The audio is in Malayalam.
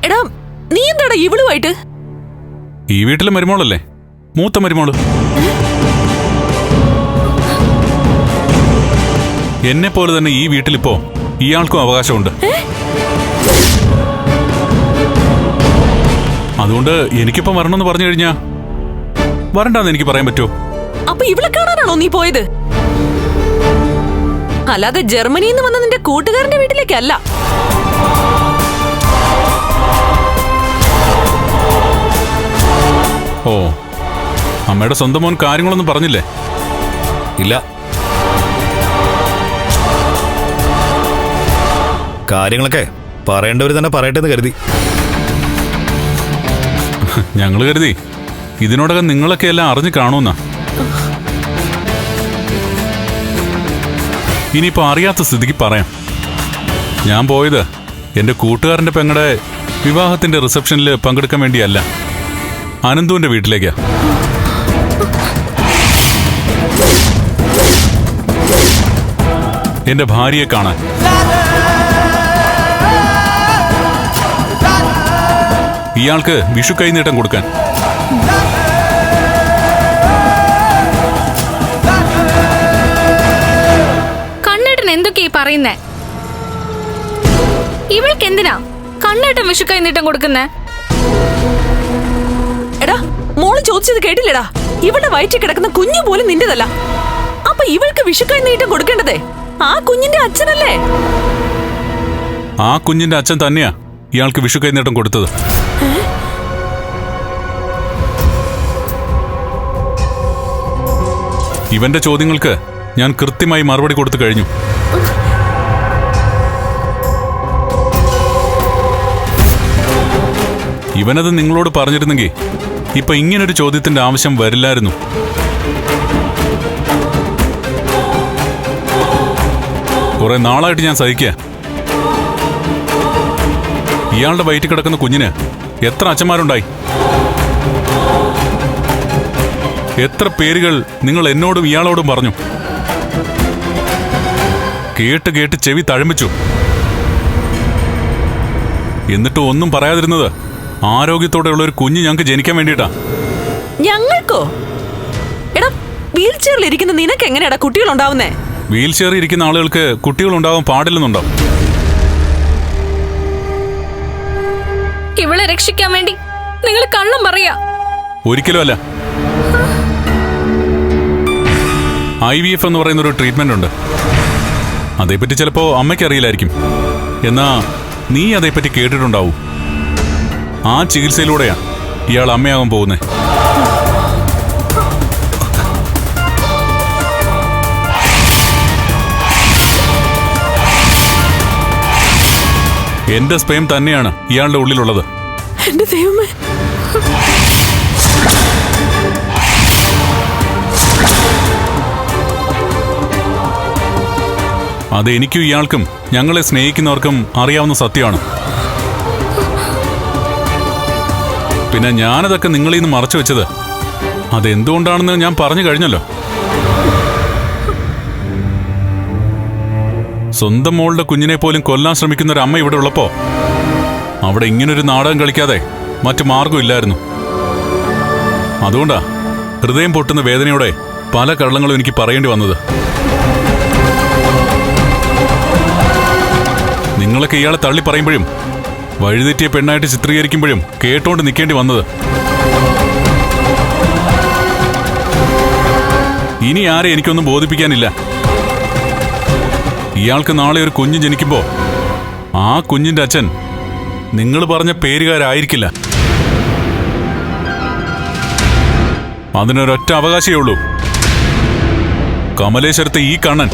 എടാ നീ എന്താടാ ഇവളുമായിട്ട്? ഈ വീട്ടിലെ മരുമോളല്ലേ, മൂത്ത മരുമോള്. എന്നെ പോലെ തന്നെ ഈ വീട്ടിലിപ്പോ ഇയാൾക്കും അവകാശമുണ്ട്. അതുകൊണ്ട് എനിക്കിപ്പം വരണമെന്ന് പറഞ്ഞു കഴിഞ്ഞാ വരണ്ടെന്ന് എനിക്ക് പറയാൻ പറ്റുമോ? അപ്പൊ ഇവളെ കാണാനാണോ നീ പോയത്? അല്ലാതെ ജർമ്മനിയിൽ നിന്ന് വന്ന നിന്റെ കൂട്ടുകാരന്റെ വീട്ടിലേക്കല്ല. ഓ, അമ്മയുടെ സ്വന്തം മോൻ കാര്യങ്ങളൊന്നും പറഞ്ഞില്ലേ? ഇല്ല, കാര്യങ്ങളൊക്കെ പറയേണ്ടവർ തന്നെ പറയട്ടെന്ന് കരുതി. ഞങ്ങൾ കരുതി ഇതിനോടകം നിങ്ങളൊക്കെ എല്ലാം അറിഞ്ഞു കാണൂന്നാ. ഇനിയിപ്പോ അറിയാത്ത സ്ഥിതിക്ക് പറയാം. ഞാൻ പോയത് എന്റെ കൂട്ടുകാരന്റെ പെങ്ങളുടെ വിവാഹത്തിന്റെ റിസപ്ഷനിൽ പങ്കെടുക്കാൻ വേണ്ടിയല്ല, അനന്തുവിന്റെ വീട്ടിലേക്കാ. എന്റെ ഭാര്യയെ കാണാൻ. ഇയാൾക്ക് വിഷു കൈനീട്ടം കൊടുക്കാൻ. കണ്ണേട്ടൻ എന്തൊക്കെയാ പറയുന്നേ? ഇവൾക്ക് എന്തിനാ കണ്ണേട്ടൻ വിഷു കൈനീട്ടം കൊടുക്കുന്നേ? എടാ മോള് ചോദിച്ചത് കേട്ടില്ലടാ. ഇവളുടെ വയറ്റിൽ കിടക്കുന്ന കുഞ്ഞു പോലും നിന്റേതല്ല. അപ്പൊ ഇവൾക്ക് വിഷുക്കൈ നീട്ടം കൊടുക്കേണ്ടതേ ആ കുഞ്ഞിന്റെ അച്ഛനല്ലേ? ആ കുഞ്ഞിന്റെ അച്ഛൻ തന്നെയാ ഇയാൾക്ക് വിഷു കൈനീട്ടം കൊടുത്തത്. ഇവന്റെ ചോദ്യങ്ങൾക്ക് ഞാൻ കൃത്യമായി മറുപടി കൊടുത്തു കഴിഞ്ഞു. ഇവനത് നിങ്ങളോട് പറഞ്ഞിരുന്നെങ്കിൽ ഇപ്പൊ ഇങ്ങനൊരു ചോദ്യത്തിന്റെ ആവശ്യം വരില്ലായിരുന്നു. കുറെ നാളായിട്ട് ഞാൻ സഹിക്കുക. ഇയാളുടെ വയറ്റിൽ കിടക്കുന്ന കുഞ്ഞിന് എത്ര അച്ഛന്മാരുണ്ടായി? എത്ര പേരുകൾ നിങ്ങൾ എന്നോടും ഇയാളോടും പറഞ്ഞു. കേട്ട് കേട്ട് ചെവി തഴമ്പിച്ചു. എന്നിട്ട് ഒന്നും പറയാതിരുന്നത് ആരോഗ്യത്തോടെയുള്ള ഒരു കുഞ്ഞ് ഞങ്ങൾക്ക് ജനിക്കാൻ വേണ്ടിയിട്ടാ. ഞങ്ങൾക്കോ? എടാ വീൽ ചെയറിൽ ഇരിക്കുന്ന നിനക്ക് എങ്ങനെയാടാ കുട്ടികൾ ഉണ്ടാവുന്നേ? വീൽ ചെയറിൽ ഇരിക്കുന്ന ആളുകൾക്ക് കുട്ടികൾ ഉണ്ടാവാൻ പാടില്ലെന്നുണ്ടോ? ഇവളെ രക്ഷിക്കാൻ വേണ്ടി നിങ്ങൾ കള്ളം പറയാ? ഒരിക്കലും അല്ല. IVF എന്ന് പറയുന്ന ഒരു ട്രീറ്റ്മെന്റ് ഉണ്ട്. അതേപ്പറ്റി ചിലപ്പോ അമ്മയ്ക്ക് അറിയില്ലായിരിക്കും. എന്നാ നീ അതേപ്പറ്റി കേട്ടിട്ടുണ്ടാവൂ. ആ ചികിത്സയിലൂടെയാ ഇയാൾ അമ്മയാകാൻ പോകുന്നേ. എന്റെ സ്പേം തന്നെയാണ് ഇയാളുടെ ഉള്ളിലുള്ളത്. എന്റെ ദൈവമേ, അത് എനിക്കും ഇയാൾക്കും ഞങ്ങളെ സ്നേഹിക്കുന്നവർക്കും അറിയാവുന്ന സത്യമാണ്. പിന്നെ ഞാനതൊക്കെ നിങ്ങളിൽ നിന്ന് മറച്ചു വെച്ചത് അതെന്തുകൊണ്ടാണെന്ന് ഞാൻ പറഞ്ഞു കഴിഞ്ഞല്ലോ. സ്വന്തം മോളുടെ കുഞ്ഞിനെ പോലും കൊല്ലാൻ ശ്രമിക്കുന്ന ഒരു അമ്മ ഇവിടെ ഉള്ളപ്പോ അവിടെ ഇങ്ങനൊരു നാടകം കളിക്കാതെ മറ്റു മാർഗമില്ലായിരുന്നു. അതുകൊണ്ടാ ഹൃദയം പൊട്ടുന്ന വേദനയോടെ പല കള്ളങ്ങളും എനിക്ക് പറയേണ്ടി വന്നത്. നിങ്ങളൊക്കെ ഇയാളെ തള്ളി പറയുമ്പോഴും വഴിതെറ്റിയ പെണ്ണായിട്ട് ചിത്രീകരിക്കുമ്പോഴും കേട്ടോണ്ട് നിൽക്കേണ്ടി വന്നത്. ഇനി ആരെ എനിക്കൊന്നും ബോധിപ്പിക്കാനില്ല. ഇയാൾക്ക് നാളെ ഒരു കുഞ്ഞ് ജനിക്കുമ്പോ ആ കുഞ്ഞിന്റെ അച്ഛൻ നിങ്ങൾ പറഞ്ഞ പേരുകാരായിരിക്കില്ല. അതിനൊരൊറ്റ അവകാശമേ ഉള്ളൂ, കമലേശ്വരത്തെ ഈ കണ്ണൻ.